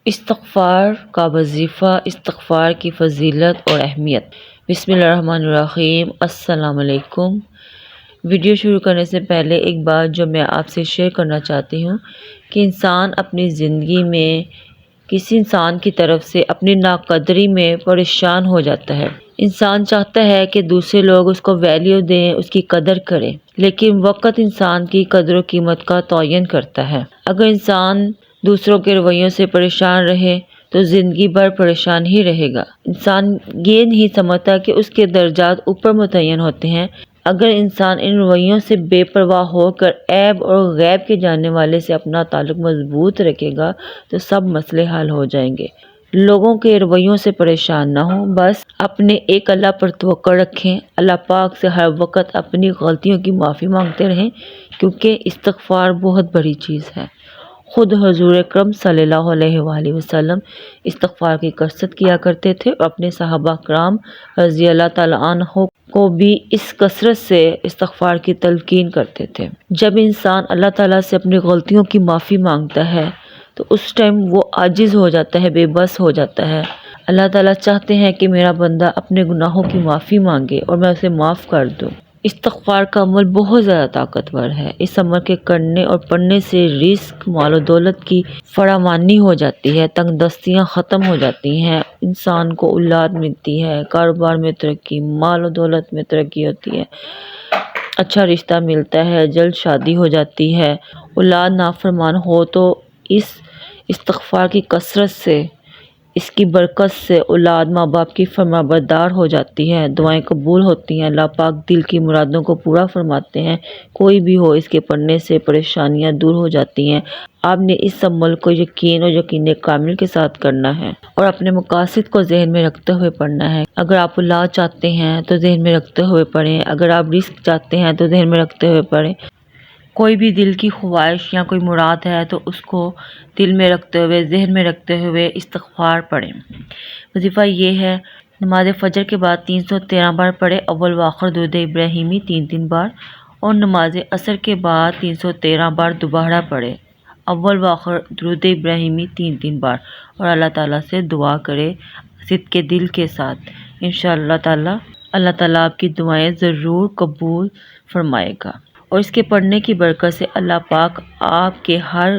استغفار کا وظیفہ، استغفار کی فضیلت اور اہمیت۔ بسم اللہ الرحمن الرحیم۔ السلام علیکم۔ ویڈیو شروع کرنے سے پہلے ایک بات جو میں آپ سے شیئر کرنا چاہتی ہوں کہ انسان اپنی زندگی میں کسی انسان کی طرف سے اپنی ناقدری میں پریشان ہو جاتا ہے۔ انسان چاہتا ہے کہ دوسرے لوگ اس کو ویلیو دیں، اس کی قدر کریں، لیکن وقت انسان کی قدر و قیمت کا تعین کرتا ہے۔ اگر انسان دوسروں کے رویوں سے پریشان رہے تو زندگی بھر پریشان ہی رہے گا۔ انسان یہ نہیں سمجھتا کہ اس کے درجات اوپر متعین ہوتے ہیں۔ اگر انسان ان رویوں سے بے پرواہ ہو کر عیب اور غیب کے جاننے والے سے اپنا تعلق مضبوط رکھے گا تو سب مسئلے حل ہو جائیں گے۔ لوگوں کے رویوں سے پریشان نہ ہوں، بس اپنے ایک اللہ پر توکل رکھیں۔ اللہ پاک سے ہر وقت اپنی غلطیوں کی معافی مانگتے رہیں، کیونکہ استغفار بہت بڑی چیز ہے۔ خود حضور اکرم صلی اللہ علیہ وآلہ وسلم استغفار کی کثرت کیا کرتے تھے اور اپنے صحابہ کرام رضی اللہ تعالیٰ عنہ کو بھی اس کثرت سے استغفار کی تلقین کرتے تھے۔ جب انسان اللہ تعالیٰ سے اپنی غلطیوں کی معافی مانگتا ہے تو اس ٹائم وہ عاجز ہو جاتا ہے، بے بس ہو جاتا ہے۔ اللہ تعالیٰ چاہتے ہیں کہ میرا بندہ اپنے گناہوں کی معافی مانگے اور میں اسے معاف کر دوں۔ استغفار کا عمل بہت زیادہ طاقتور ہے۔ اس عمل کے کرنے اور پڑھنے سے رزق، مال و دولت کی فراوانی ہو جاتی ہے، تنگ دستیاں ختم ہو جاتی ہیں، انسان کو اولاد ملتی ہے، کاروبار میں ترقی، مال و دولت میں ترقی ہوتی ہے، اچھا رشتہ ملتا ہے، جلد شادی ہو جاتی ہے۔ اولاد نافرمان ہو تو اس استغفار کی کثرت سے، اس کی برکت سے اولاد ماں باپ کی فرمانبردار ہو جاتی ہے، دعائیں قبول ہوتی ہیں، اللہ پاک دل کی مرادوں کو پورا فرماتے ہیں۔ کوئی بھی ہو، اس کے پڑھنے سے پریشانیاں دور ہو جاتی ہیں۔ آپ نے اس عمل کو یقین اور یقین کامل کے ساتھ کرنا ہے اور اپنے مقاصد کو ذہن میں رکھتے ہوئے پڑھنا ہے۔ اگر آپ اولاد چاہتے ہیں تو ذہن میں رکھتے ہوئے پڑھیں، اگر آپ رزق چاہتے ہیں تو ذہن میں رکھتے ہوئے پڑھیں۔ کوئی بھی دل کی خواہش یا کوئی مراد ہے تو اس کو دل میں رکھتے ہوئے، ذہن میں رکھتے ہوئے استغفار پڑھیں۔ وظیفہ یہ ہے: نماز فجر کے بعد 313 بار پڑھیں، اول و آخر درود ابراہیمی 3 بار، اور نماز عصر کے بعد 313 بار دوبارہ پڑھیں، اول و آخر درود ابراہیمی 3 بار، اور اللہ تعالیٰ سے دعا کرے صدق دل کے ساتھ۔ انشاءاللہ تعالیٰ اللہ تعالیٰ آپ کی دعائیں ضرور قبول فرمائے گا، اور اس کے پڑھنے کی برکت سے اللہ پاک آپ کے ہر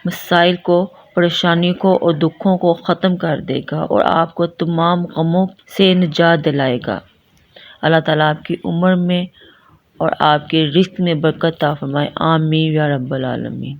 مسائل کو، پریشانیوں کو اور دکھوں کو ختم کر دے گا اور آپ کو تمام غموں سے نجات دلائے گا۔ اللہ تعالیٰ آپ کی عمر میں اور آپ کے رزق میں برکت عطا فرمائے۔ آمین یا رب العالمین۔